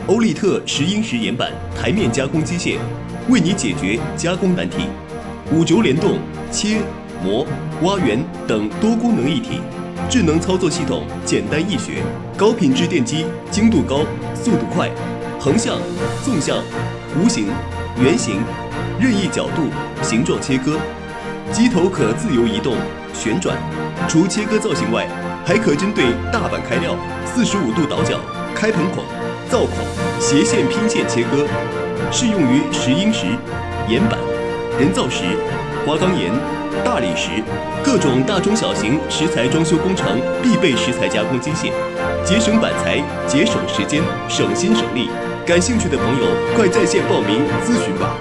欧力特10英时岩板台面加工机械，为你解决加工难题。5轴联动、切、磨、挖圆等多功能一体，智能操作系统简单易学，高品质电机精度高、速度快，横向、纵向、弧形、圆形、任意角度、形状切割，机头可自由移动、旋转。除切割造型外，还可针对大板开料、45度倒角、开盆孔、造孔、斜线拼线切割，适用于10英石、岩板、人造石、花岗岩、大理石各种大中小型石材装修工程必备石材加工机械，节省板材，节省时间，省心省力。感兴趣的朋友，快在线报名咨询吧。